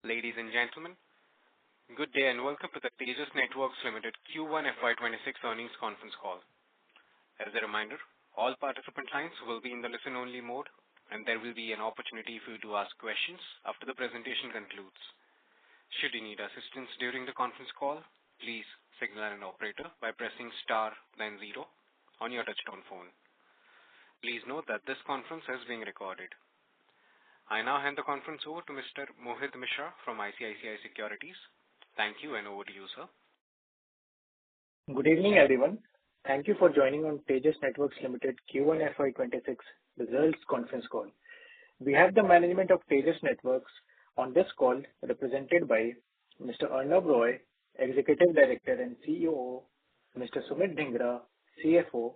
Ladies and gentlemen, good day and welcome to the Tejas Networks Limited Q1 FY26 earnings conference call. As a reminder, all participant lines will be in the listen-only mode, and there will be an opportunity for you to ask questions after the presentation concludes. Should you need assistance during the conference call, please signal an operator by pressing star then 0 on your touchtone phone. Please note that this conference is being recorded. I now hand the conference over to Mr. Mohit Mishra from ICICI Securities. Thank you, and over to you, sir. Good evening, everyone. Thank you for joining on Tejas Networks Limited Q1 FY26 results conference call. We have the management of Tejas Networks on this call represented by Mr. Arnab Roy, Executive Director and CEO, Mr. Sumit Dhingra, CFO,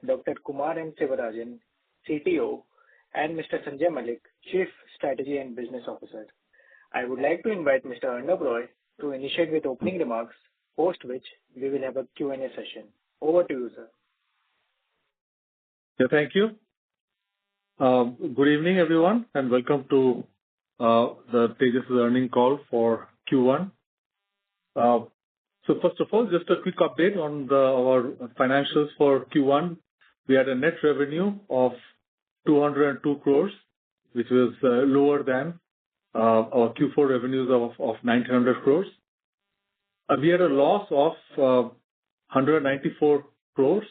Dr. Kumar N. Sivarajan, CTO, and Mr. Sanjay Malik, Chief Strategy and Business Officer. I would like to invite Mr. Arnab Roy to initiate with opening remarks, post which we will have a Q&A session. Over to you, sir. Yeah, thank you. Good evening, everyone, and welcome to the Tejas earnings call for Q1. So first of all, just a quick update on our financials for Q1. We had a net revenue of 202 crores, which was lower than our Q4 revenues of 900 crores. We had a loss of 194 crores,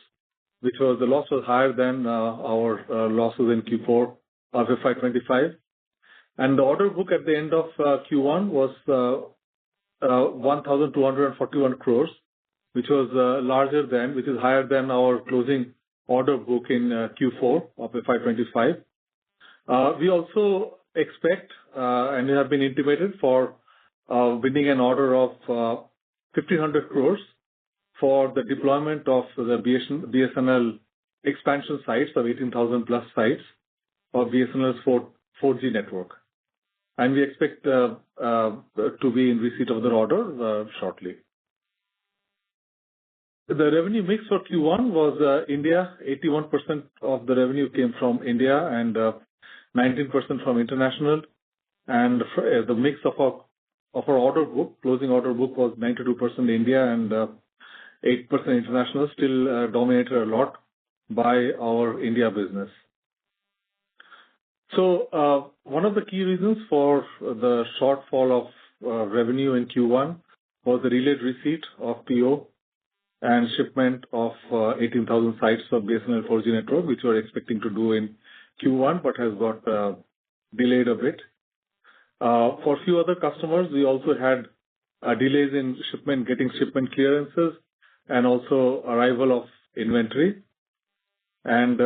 which was the loss was higher than our losses in Q4 of FY25. And the order book at the end of Q1 was 1,241 crores, which was which is higher than our closing order book in Q4 of FY25. We also expect, and we have been intimated for winning an order of 1,500 crores for the deployment of the BSNL expansion sites of 18,000 plus sites of BSNL's 4G network. And we expect to be in receipt of the order shortly. The revenue mix for Q1 was India. 81% of the revenue came from India and 19% from international. And the mix of our order book, closing order book, was 92% India and 8% international, still dominated a lot by our India business. So one of the key reasons for the shortfall of revenue in Q1 was the delayed receipt of PO and shipment of 18,000 sites of BSNL 4G network, which we were expecting to do in Q1, but has got delayed a bit. For a few other customers, we also had delays in getting shipment clearances, and also arrival of inventory. And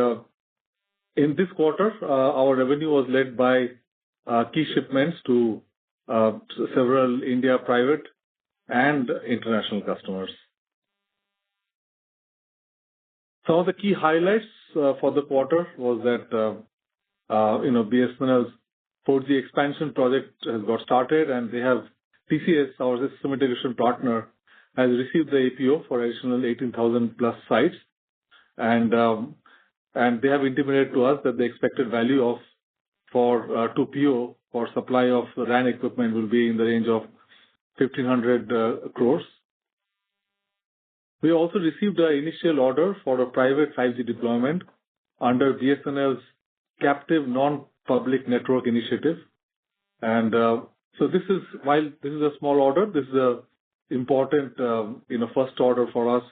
in this quarter, our revenue was led by key shipments to several India private and international customers. Some of the key highlights for the quarter was that BSNL's 4G expansion project has got started, and they have TCS, our system integration partner, has received the APO for additional 18,000 plus sites, and they have intimated to us that the expected value for PO for supply of RAN equipment will be in the range of 1,500 crores. We also received an initial order for a private 5G deployment under BSNL's captive non-public network initiative. And so while this is a small order, this is a important first order for us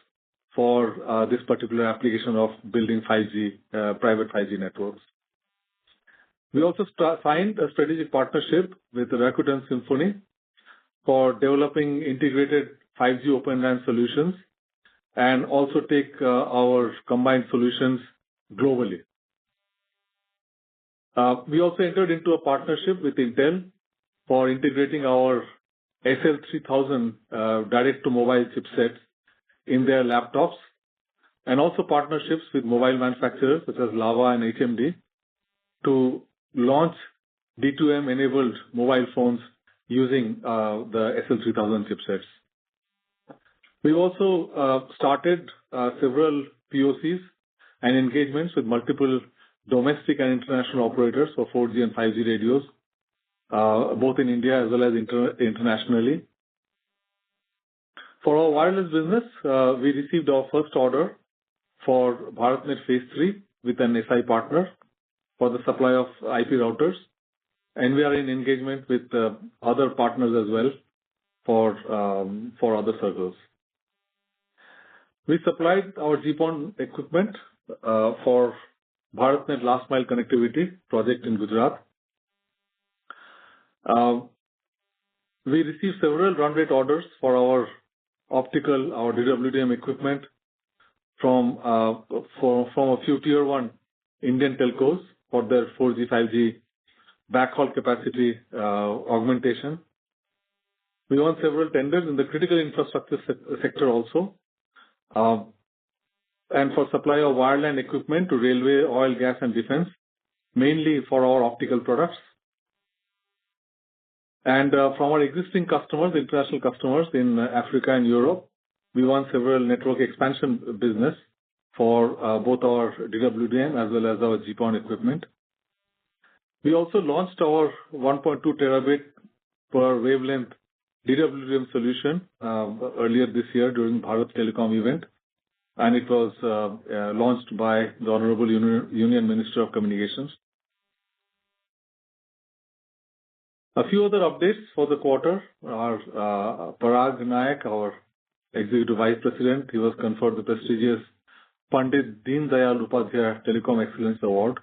for this particular application of building 5G, private 5G networks. We also signed a strategic partnership with Rakuten Symphony for developing integrated 5G Open RAN solutions, and also take our combined solutions globally. We also entered into a partnership with Intel for integrating our SL3000 direct-to-mobile chipsets in their laptops, and also partnerships with mobile manufacturers such as Lava and HMD to launch D2M-enabled mobile phones using the SL3000 chipsets. We've also started several POCs and engagements with multiple domestic and international operators for 4G and 5G radios. both in India as well as internationally. For our wireless business, we received our first order for BharatNet Phase 3 with an SI partner for the supply of IP routers, and we are in engagement with other partners as well for other circles. We supplied our GPON equipment for BharatNet Last Mile Connectivity project in Gujarat. We received several run rate orders for our DWDM equipment from a few tier 1 Indian telcos for their 4G, 5G backhaul capacity augmentation. We won several tenders in the critical infrastructure sector also, and for supply of wireline equipment to railway, oil, gas, and defense, mainly for our optical products. And from our existing customers, international customers in Africa and Europe, we won several network expansion business for both our DWDM as well as our GPON equipment. We also launched our 1.2 terabit per wavelength DWDM solution earlier this year during Bharat Telecom event, and it was launched by the Honorable Union Minister of Communications. A few other updates for the quarter are Parag Nayak, our Executive Vice President, he was conferred the prestigious Pandit Deen Dayal Upadhyaya Telecom Excellence Award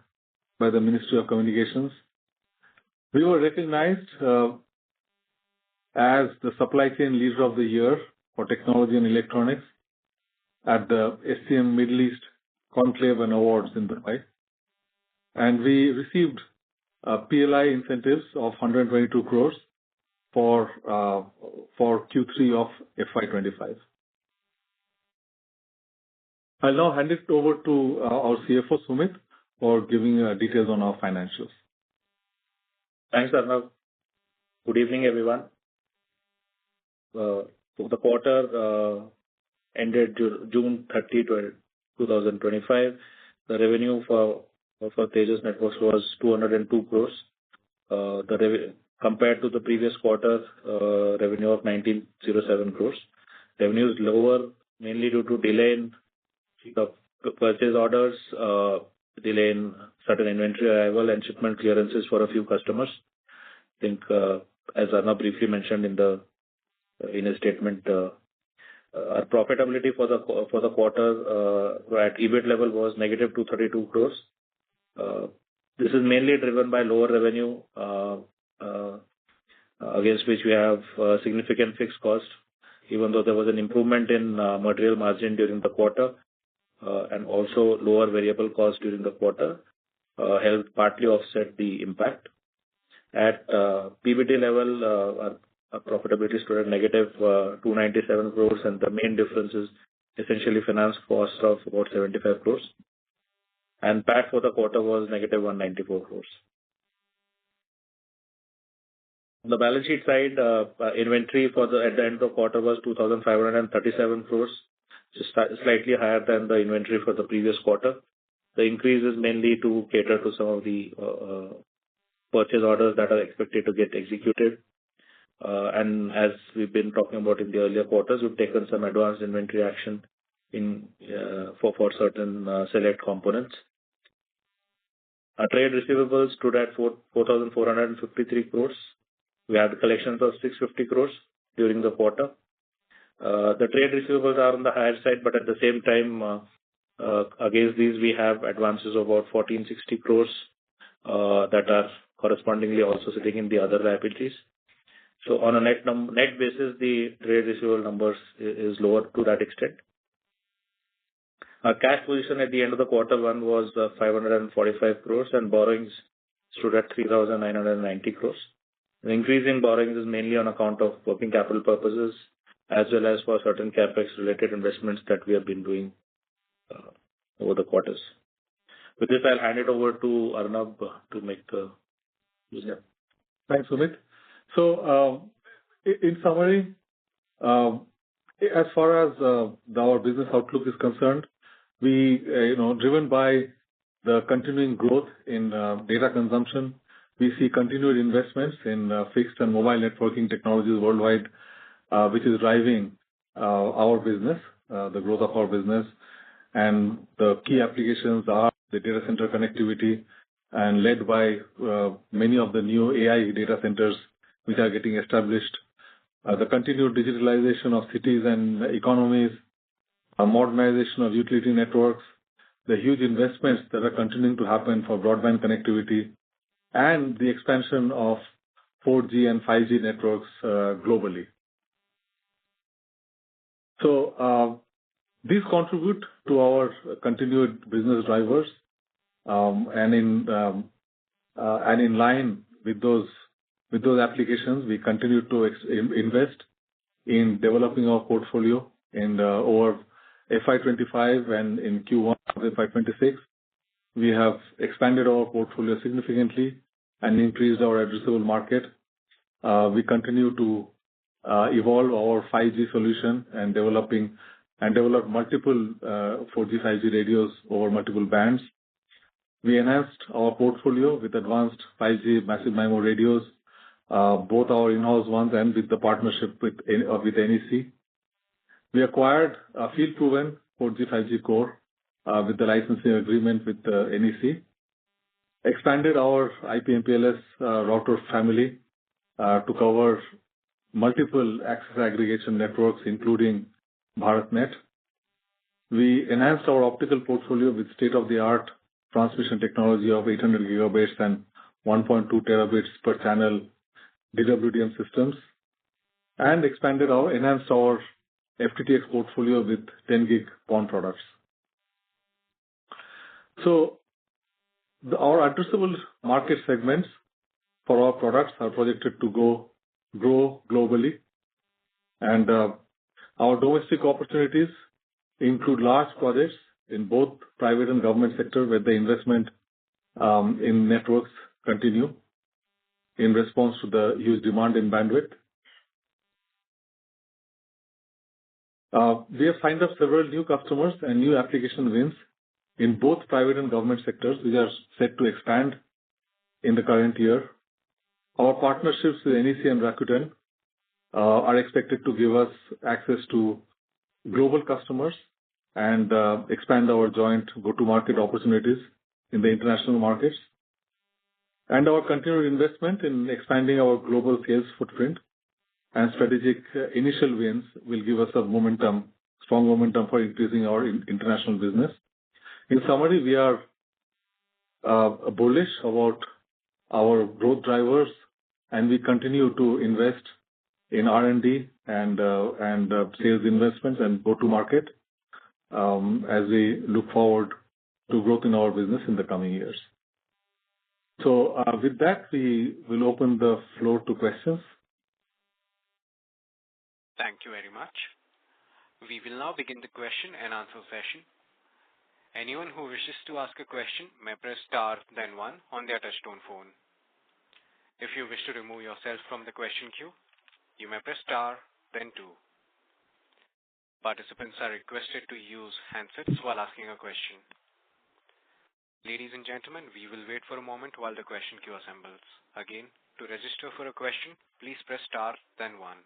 by the Ministry of Communications. We were recognized as the Supply Chain Leader of the Year for Technology and Electronics at the SCM Middle East Conclave and Awards in Dubai. And we received PLI incentives of 122 crores for Q3 of FY25. I'll now hand it over to our CFO Sumit for giving details on our financials. Thanks, Arnav. Good evening, everyone. For the quarter ended June 30, 2025, the revenue for Tejas Networks was 202 crores. Compared to the previous quarter, revenue of 1907 crores. Revenue is lower mainly due to delay in purchase orders, delay in certain inventory arrival and shipment clearances for a few customers. I think, as Arnav briefly mentioned in his statement, our profitability for the quarter at EBIT level was negative 232 crores. This is mainly driven by lower revenue, against which we have significant fixed cost, even though there was an improvement in material margin during the quarter, and also lower variable cost during the quarter, helped partly offset the impact. At PBT level, our profitability stood at negative 297 crores, and the main difference is essentially finance cost of about 75 crores. And PAT for the quarter was negative 194 crores. On the balance sheet side, inventory at the end of the quarter was 2,537 crores, just slightly higher than the inventory for the previous quarter. The increase is mainly to cater to some of the purchase orders that are expected to get executed. And as we've been talking about in the earlier quarters, we've taken some advanced inventory action for certain select components. Our trade receivables stood at 4,453 crores. We had collections of 650 crores during the quarter. The trade receivables are on the higher side, but at the same time, against these, we have advances of about 1,460 crores that are correspondingly also sitting in the other liabilities. So on a net basis, the trade receivable numbers is lower to that extent. Our cash position at the end of the quarter one was 545 crores, and borrowings stood at 3,990 crores. The increase in borrowings is mainly on account of working capital purposes, as well as for certain capex-related investments that we have been doing over the quarters. With this, I'll hand it over to Arnav to make the use. Thanks, Sumit. So, in summary, as far as our business outlook is concerned, we, driven by the continuing growth in data consumption, we see continued investments in fixed and mobile networking technologies worldwide, which is driving our business, the growth of our business. And the key applications are the data center connectivity and led by many of the new AI data centers which are getting established, the continued digitalization of cities and economies, modernization of utility networks, the huge investments that are continuing to happen for broadband connectivity, and the expansion of 4G and 5G networks globally. So these contribute to our continued business drivers, and in line with those applications, we continue to invest in developing our portfolio. And over FY25 and in Q1 FY26, we have expanded our portfolio significantly and increased our addressable market. We continue to evolve our 5G solution and develop multiple 4G, 5G radios over multiple bands. We enhanced our portfolio with advanced 5G massive MIMO radios, both our in-house ones and with the partnership with NEC. We acquired a field-proven 4G, 5G core with the licensing agreement with NEC. Expanded our IP/MPLS router family to cover multiple access aggregation networks, including BharatNet. We enhanced our optical portfolio with state-of-the-art transmission technology of 800 gigabits and 1.2 terabits per channel DWDM systems, and enhanced our FTTX portfolio with 10 gig PON products. So our addressable market segments for our products are projected to grow globally, and our domestic opportunities include large projects in both private and government sector, where the investment in networks continue in response to the huge demand in bandwidth. We have signed up several new customers and new application wins in both private and government sectors, which are set to expand in the current year. Our partnerships with NEC and Rakuten are expected to give us access to global customers and expand our joint go-to-market opportunities in the international markets. And our continued investment in expanding our global sales footprint and strategic initial wins will give us strong momentum for increasing our international business. In summary, we are bullish about our growth drivers, and we continue to invest in R&D and sales investments and go-to-market as we look forward to growth in our business in the coming years. So with that, we will open the floor to questions. Thank you very much. We will now begin the question and answer session. Anyone who wishes to ask a question may press star then one on their touchtone phone. If you wish to remove yourself from the question queue, you may press star then two. Participants are requested to use handsets while asking a question. Ladies and gentlemen, we will wait for a moment while the question queue assembles. Again, to register for a question, please press star then one.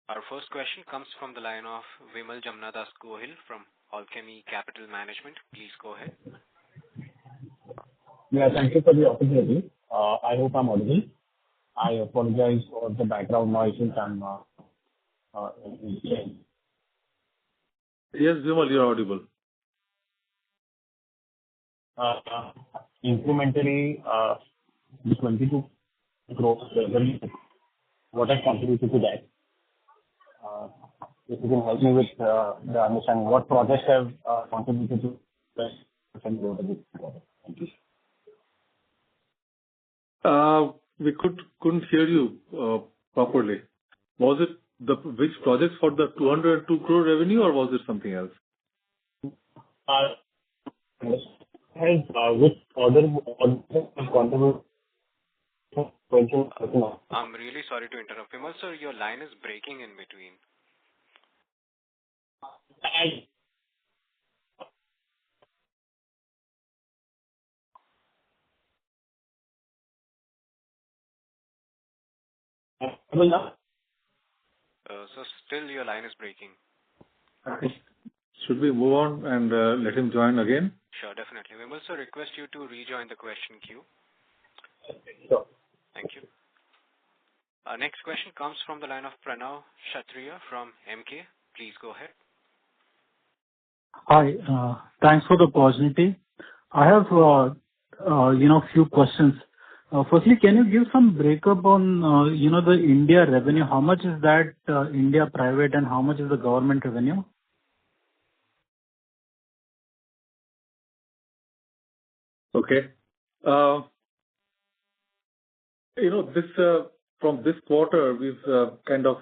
Our first question comes from the line of Vimal Jamnadas Gohil from Alchemy Capital Management. Please go ahead. Yeah, thank you for the opportunity. I hope I'm audible. I apologize for the background noise since I'm Yes, Vimal, you're audible. Incrementally, the 22 crore revenue, what has contributed to that? If you can help me with the understanding, what projects have contributed to that growth of this quarter? Thank you. We couldn't hear you properly. Was it which projects for the 202 crore revenue, or was it something else? Which order contribute? I'm really sorry to interrupt, Vimal, sir. Your line is breaking in between. Audible now? So still your line is breaking. Okay. Should we move on and let him join again? Sure, definitely. We will also request you to rejoin the question queue. Sure. Thank you. Our next question comes from the line of Pranav Kshatriya from MK. Please go ahead. Hi. Thanks for the opportunity. I have, few questions. Firstly, can you give some breakup on, the India revenue? How much is that India private and how much is the government revenue? Okay. This from this quarter, we've kind of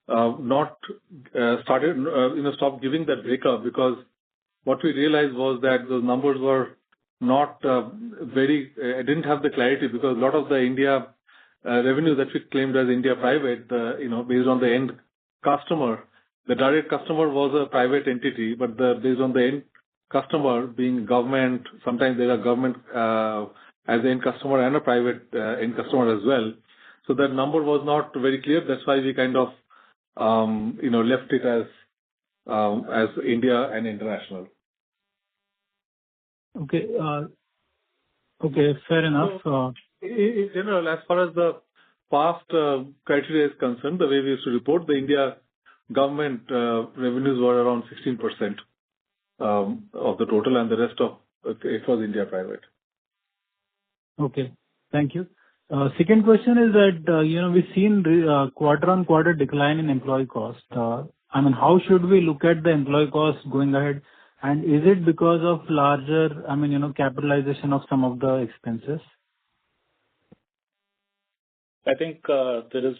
not started, stopped giving that breakup because what we realized was that those numbers were not didn't have the clarity because a lot of the India revenue that we claimed as India private, based on the end customer, the direct customer was a private entity, but based on the end customer being government, sometimes there are government as the end customer and a private end customer as well. So that number was not very clear. That's why we kind of, left it as India and international. Okay. Okay, fair enough. In general, as far as the past criteria is concerned, the way we used to report, the India government revenues were around 16% of the total, and the rest of it was India private. Okay. Thank you. Second question is that, we've seen quarter-on-quarter decline in employee cost. How should we look at the employee cost going ahead? And is it because of larger, capitalization of some of the expenses? I think there's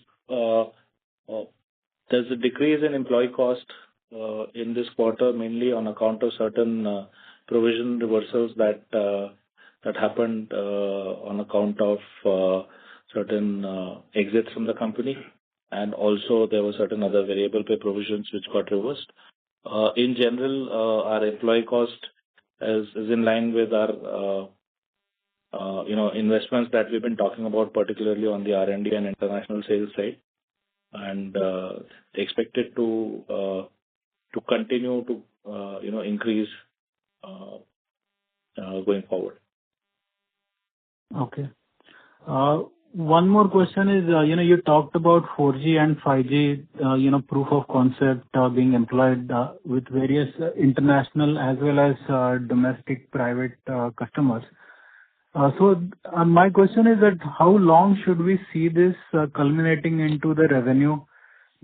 a decrease in employee cost in this quarter, mainly on account of certain provision reversals that happened on account of certain exits from the company. And also there were certain other variable pay provisions which got reversed. In general, our employee cost is in line with our investments that we've been talking about, particularly on the R&D and international sales side, and expected to continue to increase going forward. Okay. One more question is, you talked about 4G and 5G, proof of concept being employed with various international as well as domestic private customers. So my question is that how long should we see this culminating into the revenue?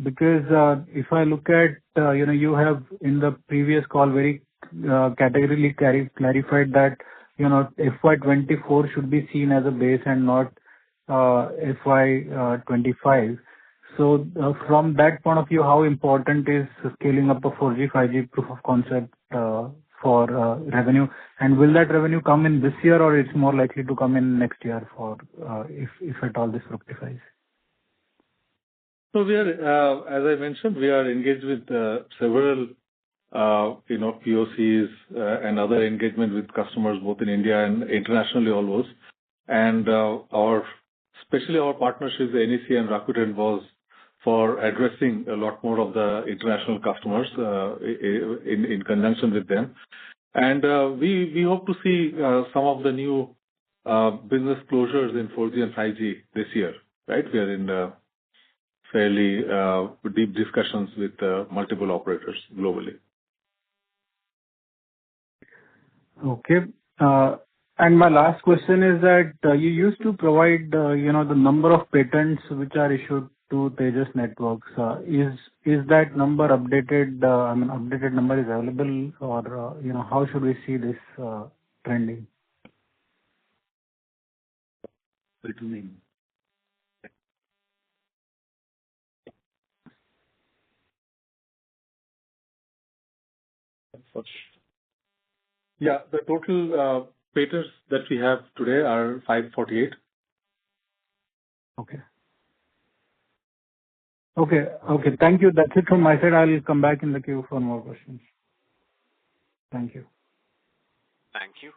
Because if I look at, you have in the previous call very categorically clarified that, FY24 should be seen as a base and not FY25. So from that point of view, how important is scaling up a 4G, 5G proof of concept for revenue? And will that revenue come in this year or it's more likely to come in next year for if at all this fructifies? So we are, as I mentioned, we are engaged with several, POCs and other engagement with customers both in India and internationally almost. And especially our partnerships, the NEC and Rakuten, was for addressing a lot more of the international customers in conjunction with them. And we hope to see some of the new business closures in 4G and 5G this year, right? We are in fairly deep discussions with multiple operators globally. Okay. And my last question is that you used to provide, the number of patents which are issued to Tejas Networks. Is that number updated? Updated number is available, or how should we see this trending? Yeah, the total patents that we have today are 548. Okay. Okay. Thank you. That's it from my side. I'll come back in the queue for more questions. Thank you. Thank you.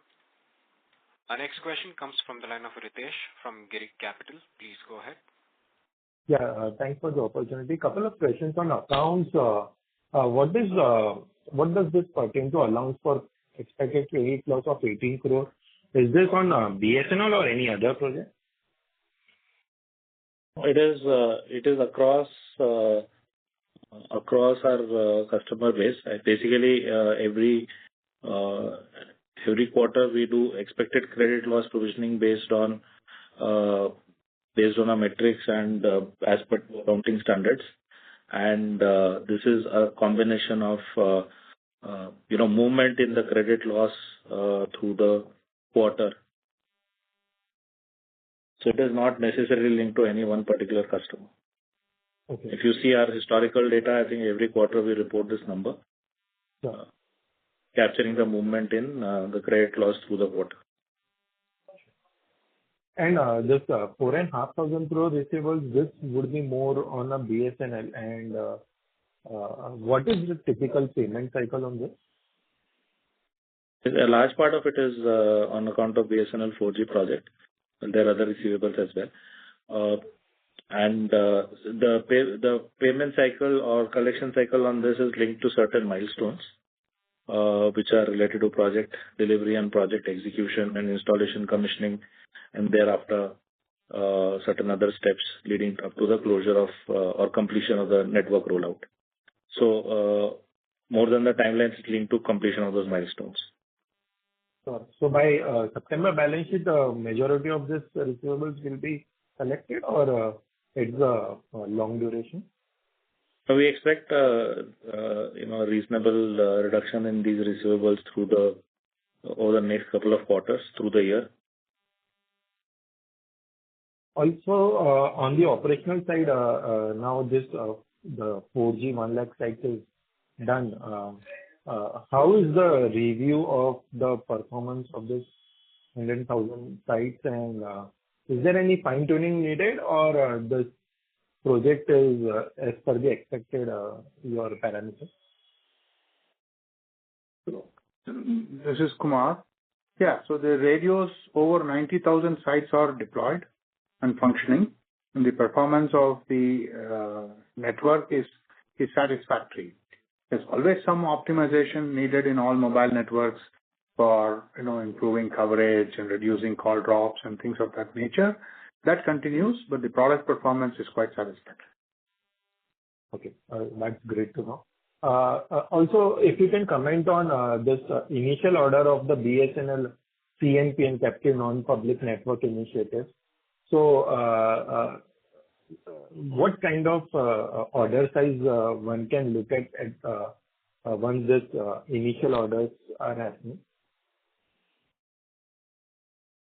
Our next question comes from the line of Ritesh from Girik Capital. Please go ahead. Yeah, thanks for the opportunity. Couple of questions on accounts. What does this pertain to allowance for expected credit loss of 18 crore? Is this on BSNL or any other project? It is across our customer base. Basically, every quarter we do expected credit loss provisioning based on our metrics and as per accounting standards. And this is a combination of movement in the credit loss through the quarter. So it is not necessarily linked to any one particular customer. Okay. If you see our historical data, I think every quarter we report this number, Sure. capturing the movement in the credit loss through the quarter. And this 4,500 crore receivables, this would be more on a BSNL. And what is the typical payment cycle on this? A large part of it is on account of BSNL 4G project, and there are other receivables as well. And the payment cycle or collection cycle on this is linked to certain milestones, which are related to project delivery and project execution and installation commissioning, and thereafter certain other steps leading up to the closure of or completion of the network rollout. So more than the timelines, it's linked to completion of those milestones. Sure. So by September balance sheet, the majority of this receivables will be collected, or it's a long duration? So we expect a reasonable reduction in these receivables over the next couple of quarters through the year. Also, on the operational side, now the 4G 1 lakh sites is done. How is the review of the performance of this 100,000 sites, and is there any fine-tuning needed, or this project is as per the expected your parameters? This is Kumar. Yeah, so the radios over 90,000 sites are deployed and functioning, and the performance of the network is satisfactory. There's always some optimization needed in all mobile networks for improving coverage and reducing call drops and things of that nature. That continues, but the product performance is quite satisfactory. Okay, that's great to know. Also, if you can comment on this initial order of the BSNL CNP and Captive Non-Public Network Initiative. So, what kind of order size one can look at once this initial orders are happening?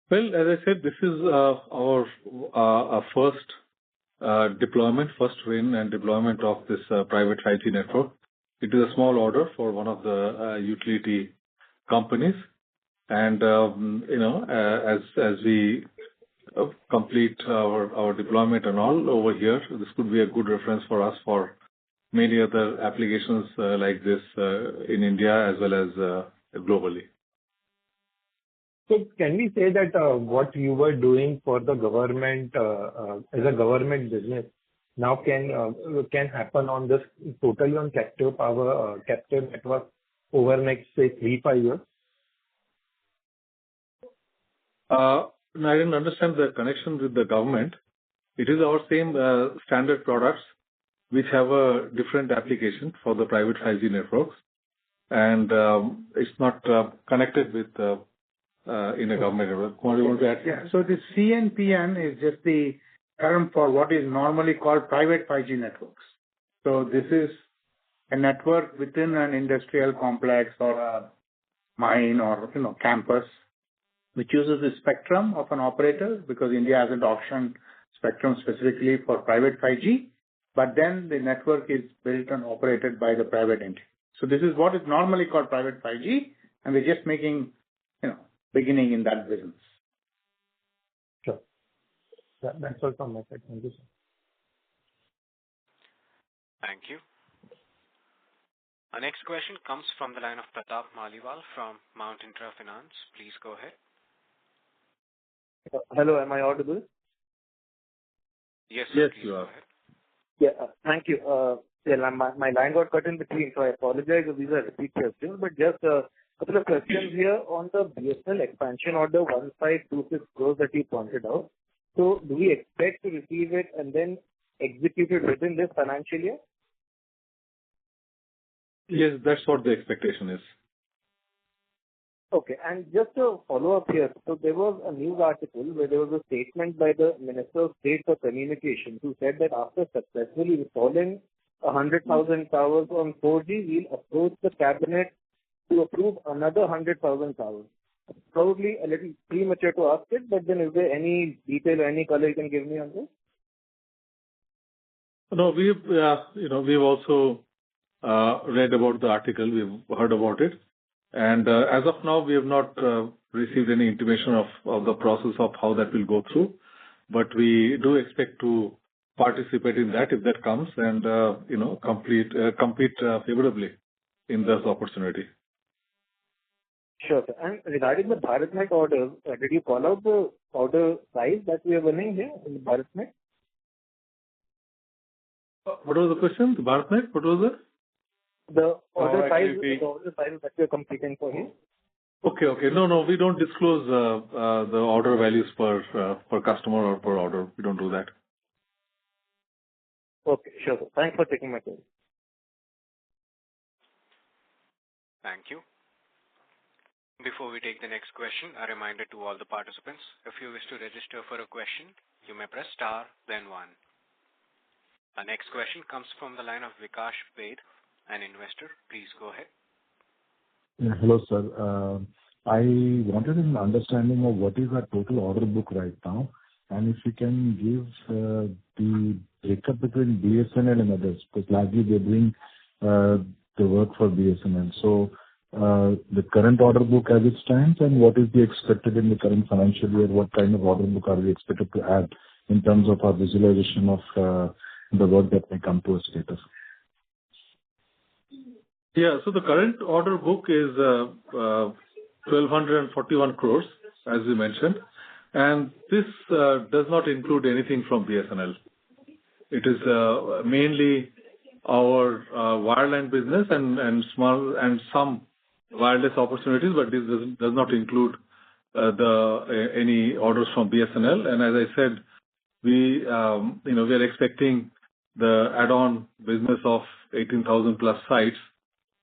Well, as I said, this is our first deployment, first win and deployment of this private 5G network. It is a small order for one of the utility companies, and as we complete our deployment and all over here, this could be a good reference for us for many other applications like this in India as well as globally. So can we say that what you were doing for the government as a government business now can happen on this totally on captive power, captive network over next, say, 3-5 years? I didn't understand the connection with the government. It is our same standard products which have a different application for the private 5G networks, and it's not connected with in a government network. What do you want to add? Yeah, so the CNPN is just the term for what is normally called private 5G networks. So this is a network within an industrial complex or a mine or campus, which uses the spectrum of an operator, because India hasn't auctioned spectrum specifically for private 5G, but then the network is built and operated by the private entity. So this is what is normally called private 5G, and we're just making, beginning in that business. Sure. That's all from my side. Thank you, sir. Thank you. Our next question comes from the line of Pratap Maliwal from Mount Intra Finance. Please go ahead. Hello, am I audible? Yes, Yes, please you go are. ahead. Thank you. My line got cut in between, so I apologize if these are repeat questions, but just a couple of questions here on the BSNL expansion order 1526 crores that you pointed out. So do we expect to receive it and then execute it within this financial year? Yes, that's what the expectation is. Okay. And just a follow-up here. So there was a news article where there was a statement by the Minister of State for Communications who said that after successfully installing 100,000 towers on 4G, we'll approach the cabinet to approve another 100,000 towers. Probably a little premature to ask it, but then is there any detail or any color you can give me on this? No, we've also read about the article. We've heard about it. And as of now, we have not received any intimation of the process of how that will go through. But we do expect to participate in that if that comes and, compete favorably in this opportunity. Sure, sir. And regarding the BharatNet orders, did you call out the order size that we are winning here in the BharatNet? What was the question? The BharatNet? What was it? The order size that we are competing for here? Okay. No, we don't disclose the order values per customer or per order. We don't do that. Okay, sure, sir. Thanks for taking my call. Thank you. Before we take the next question, a reminder to all the participants, if you wish to register for a question, you may press star, then 1. Our next question comes from the line of Vikash Bed, an investor. Please go ahead. Yeah, hello, sir. I wanted an understanding of what is our total order book right now, and if you can give the breakup between BSNL and others, because largely they're doing the work for BSNL. So the current order book as it stands, and what is the expected in the current financial year? What kind of order book are we expected to add in terms of our visualization of the work that may come to a status? Yeah, so the current order book is 1,241 crores, as we mentioned, and this does not include anything from BSNL. It is mainly our wireline business and small and some wireless opportunities, but this does not include any orders from BSNL. And as I said, we are expecting the add-on business of 18,000 plus sites,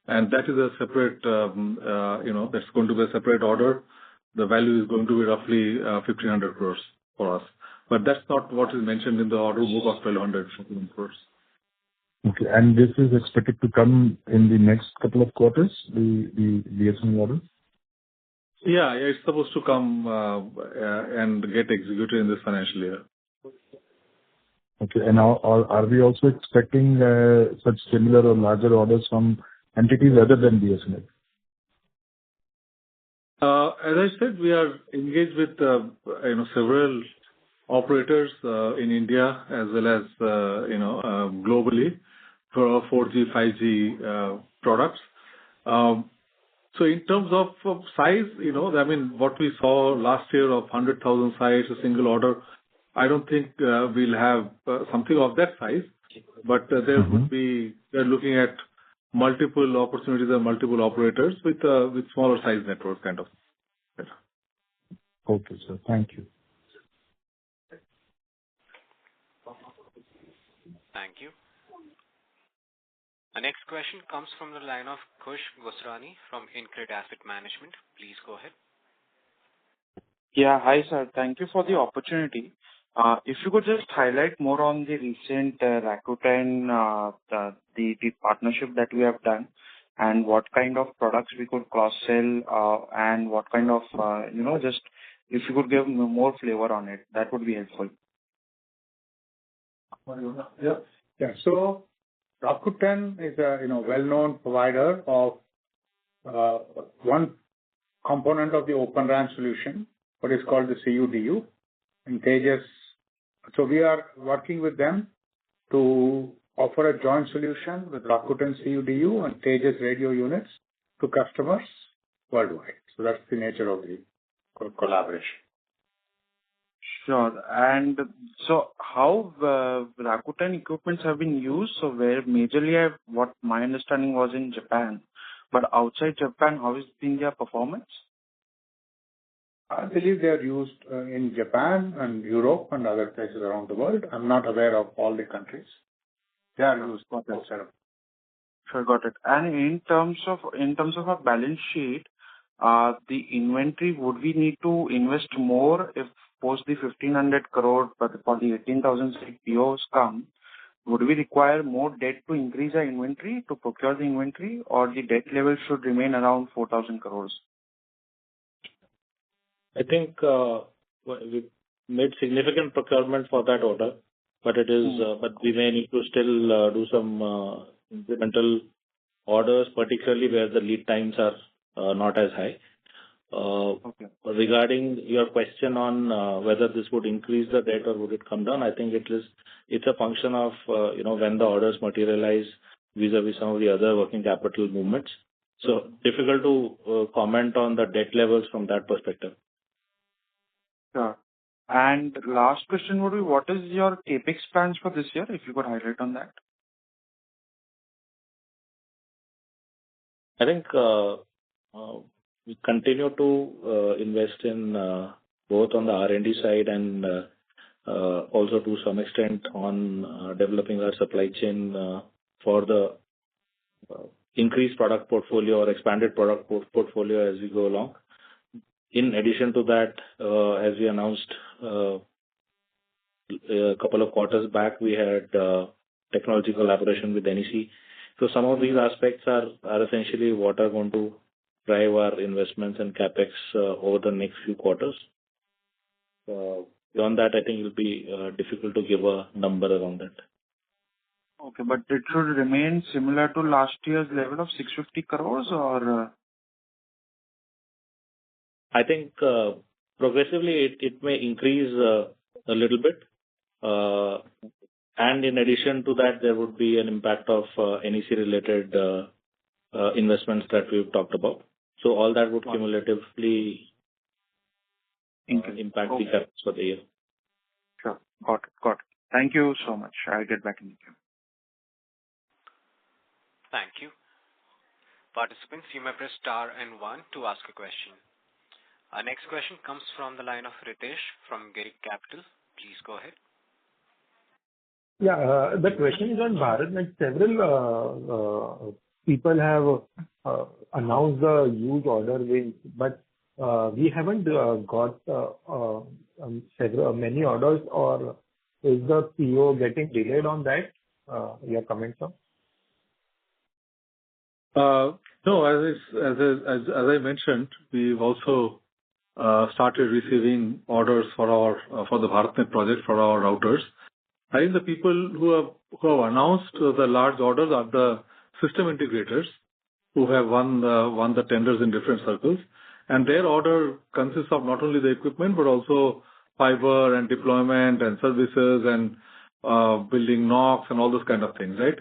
and that is a separate, that's going to be a separate order. The value is going to be roughly 1,500 crores for us. But that's not what is mentioned in the order book of 1,241 crores. Okay, and this is expected to come in the next couple of quarters, the BSNL order? Yeah, it's supposed to come and get executed in this financial year. Okay, and are we also expecting such similar or larger orders from entities other than BSNL? As I said, we are engaged with several operators in India as well as globally for our 4G, 5G products. So in terms of size, what we saw last year of 100,000 sites, a single order, I don't think we'll have something of that size, but there would be, they're looking at multiple opportunities and multiple operators with smaller size networks kind of. Yeah. Okay, sir. Thank you. Thank you. Our next question comes from the line of Kush Gosrani from InCred Asset Management. Please go ahead. Yeah, hi sir. Thank you for the opportunity. If you could just highlight more on the recent Rakuten, the partnership that we have done, and what kind of products we could cross-sell, and what kind of, just if you could give more flavor on it, that would be helpful. Yeah. So Rakuten is a well-known provider of one component of the Open RAN solution, what is called the CUDU, and Tejas. So we are working with them to offer a joint solution with Rakuten CUDU and Tejas radio units to customers worldwide. So that's the nature of the collaboration. Sure. And so how Rakuten equipments have been used? So where majorly what my understanding was in Japan, but outside Japan, how has been their performance? I believe they are used in Japan and Europe and other places around the world. I'm not aware of all the countries. They are used outside of. Sure, got it. And in terms of our balance sheet, the inventory, would we need to invest more if post the 1,500 crore, but for the 18,000 POs come, would we require more debt to increase our inventory, to procure the inventory, or the debt level should remain around 4,000 crores? I think we made significant procurement for that order, but we may need to still do some incremental orders, particularly where the lead times are not as high. Okay. Regarding your question on whether this would increase the debt or would it come down, I think it's a function of when the orders materialize vis-a-vis some of the other working capital movements. So difficult to comment on the debt levels from that perspective. Sure. And last question would be, what is your CapEx plans for this year, if you could highlight on that? I think we continue to invest in both on the R&D side and also to some extent on developing our supply chain for the increased product portfolio or expanded product portfolio as we go along. In addition to that, as we announced a couple of quarters back, we had technology collaboration with NEC. So some of these aspects are essentially what are going to drive our investments and capex over the next few quarters. Beyond that, I think it will be difficult to give a number around that. Okay, but it should remain similar to last year's level of 650 crores, or? I think progressively it may increase a little bit. And in addition to that, there would be an impact of NEC-related investments that we've talked about. So all that would cumulatively impact the capex for the year. Sure. Got it. Thank you so much. I'll get back in the queue. Thank you. Participants, you may press star and 1 to ask a question. Our next question comes from the line of Ritesh from Girik Capital. Please go ahead. Yeah, the question is on BharatNet. Several people have announced the huge order wins, but we haven't got many orders, or is the PO getting delayed on that? Your comments on? No, as I mentioned, we've also started receiving orders for the BharatNet project for our routers. I think the people who have announced the large orders are the system integrators who have won the tenders in different circles, and their order consists of not only the equipment but also fiber and deployment and services and building NOCs and all those kind of things, right?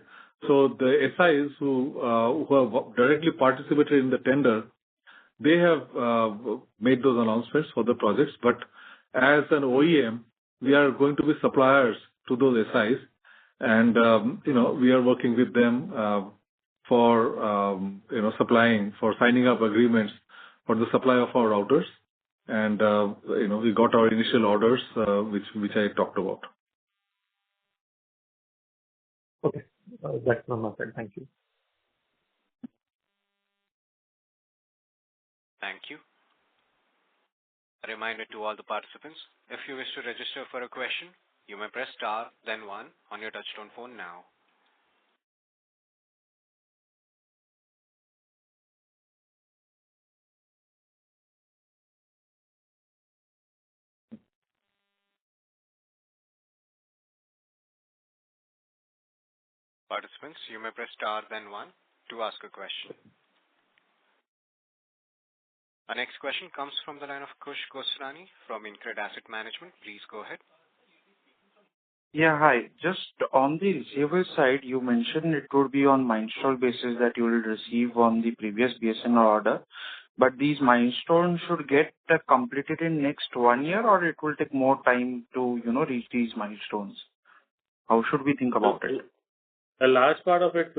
So the SIs who have directly participated in the tender, they have made those announcements for the projects. But as an OEM, we are going to be suppliers to those SIs, and we are working with them for signing up agreements for the supply of our routers, and we got our initial orders, which I talked about. Okay, that's from my side. Thank you. Thank you. A reminder to all the participants, if you wish to register for a question, you may press star, then 1 on your touchtone phone now. Participants, you may press star, then 1 to ask a question. Our next question comes from the line of Kush Gosrani from InCred Asset Management. Please go ahead. Yeah, hi. Just on the receivable side, you mentioned it would be on milestone basis that you will receive on the previous BSNL order. but these milestones should get completed in next 1 year, or it will take more time to, reach these milestones? How should we think about it? A large part of it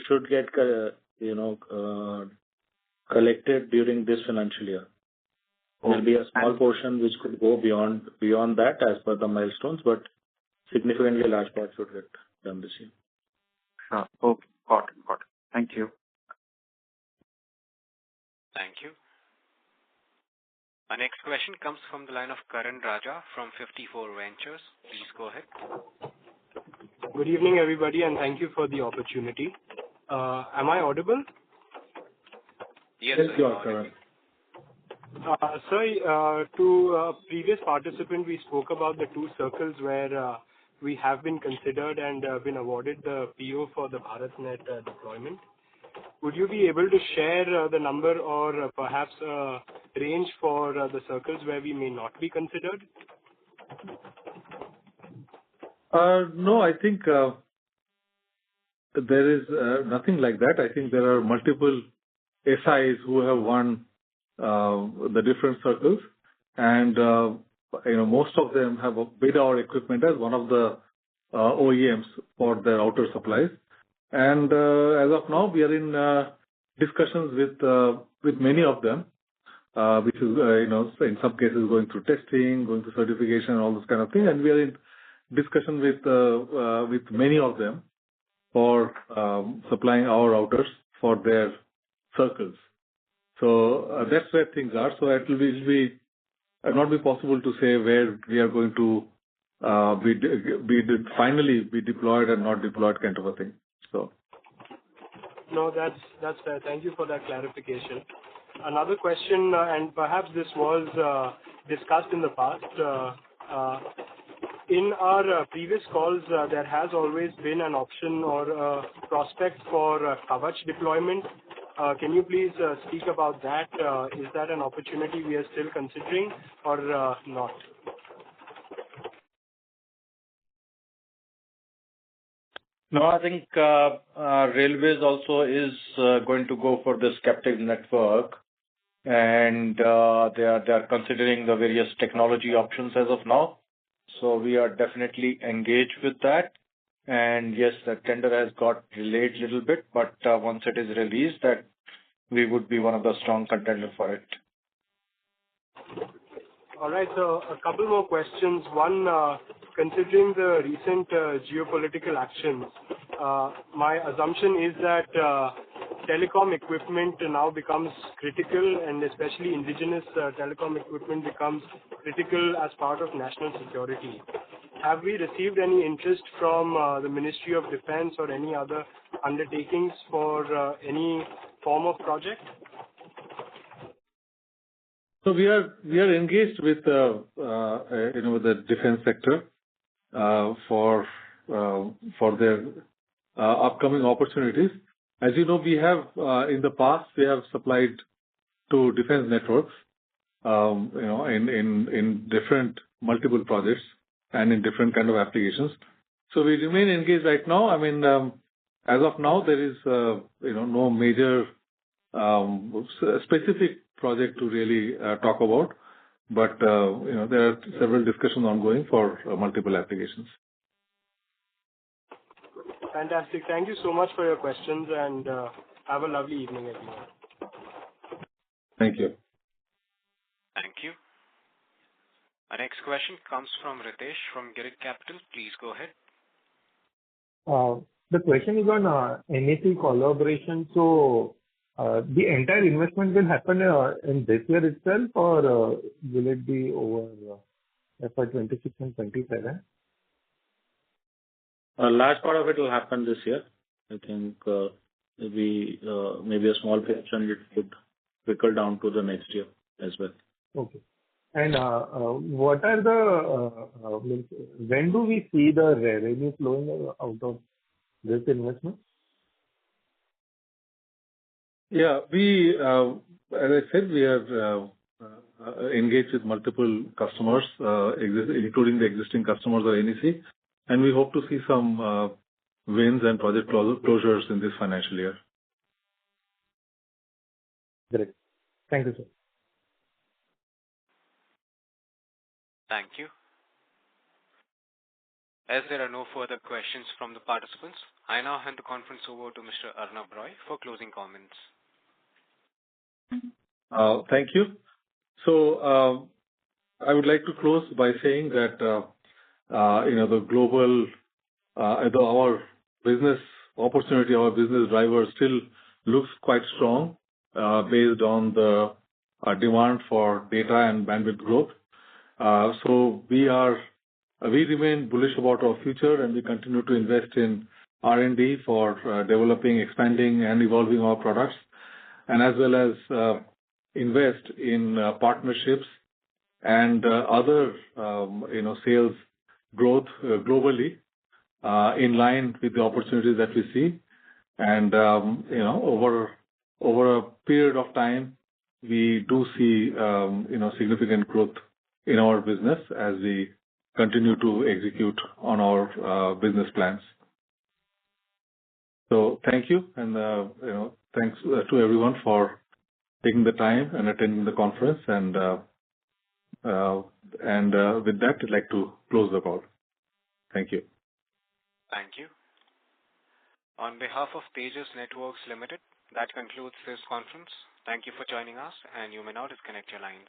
should get, collected during this financial year. There will be a small portion which could go beyond that as per the milestones, but significantly large part should get done this year. Sure. Okay. Got it. Thank you. Thank you. Our next question comes from the line of Karan Raja from 54 Ventures. Please go ahead. Good evening, everybody, and thank you for the opportunity. Am I audible? Yes, you are, Karan. Sir, to a previous participant, we spoke about the 2 circles where we have been considered and been awarded the PO for the BharatNet deployment. Would you be able to share the number or perhaps a range for the circles where we may not be considered? No, I think there is nothing like that. I think there are multiple SIs who have won the different circles, and most of them have bid our equipment as one of the OEMs for their outer supplies. And as of now, we are in discussions with many of them, which is in some cases going through testing, going through certification, all this kind of thing. And we are in discussion with many of them for supplying our routers for their circles. So that's where things are. So it will not be possible to say where we are going to finally be deployed and not deployed kind of a thing. So. No, that's fair. Thank you for that clarification. Another question, and perhaps this was discussed in the past. In our previous calls, there has always been an option or a prospect for Kavach deployment. Can you please speak about that? Is that an opportunity we are still considering or not? No, I think Railways also is going to go for this captive network, and they are considering the various technology options as of now. So we are definitely engaged with that. And yes, the tender has got delayed a little bit, but once it is released, that we would be one of the strong contenders for it. All right, so a couple more questions. One, considering the recent geopolitical actions, my assumption is that telecom equipment now becomes critical, and especially indigenous telecom equipment becomes critical as part of national security. Have we received any interest from the Ministry of Defense or any other undertakings for any form of project? So we are engaged with the defense sector for their upcoming opportunities. As you know, we have in the past we have supplied to defense networks, in different multiple projects and in different kind of applications. So we remain engaged right now. I mean, as of now, there is no major specific project to really talk about, but there are several discussions ongoing for multiple applications. Fantastic. Thank you so much for your questions, and have a lovely evening, everyone. Thank you. Thank you. Our next question comes from Ritesh from Girik Capital. Please go ahead. The question is on NEC collaboration. So the entire investment will happen in this year itself, or will it be over FY26 and 27? A large part of it will happen this year. I think maybe a small portion it could trickle down to the next year as well. Okay. And what are when do we see the revenue flowing out of this investment? Yeah, as I said, we are engaged with multiple customers, including the existing customers of NEC, and we hope to see some wins and project closures in this financial year. Great. Thank you, sir. Thank you. As there are no further questions from the participants, I now hand the conference over to Mr. Arnab Roy for closing comments. Thank you. So, I would like to close by saying that, the global, our business opportunity, our business driver still looks quite strong, based on the demand for data and bandwidth growth. So we remain bullish about our future, and we continue to invest in R&D for developing, expanding, and evolving our products, and as well as invest in partnerships and other sales growth globally in line with the opportunities that we see. And over a period of time, we do see significant growth in our business as we continue to execute on our business plans. So thank you, and thanks to everyone for taking the time and attending the conference. And with that, I'd like to close the call. Thank you. Thank you. On behalf of Tejas Networks Limited, that concludes this conference. Thank you for joining us, and you may now disconnect your line.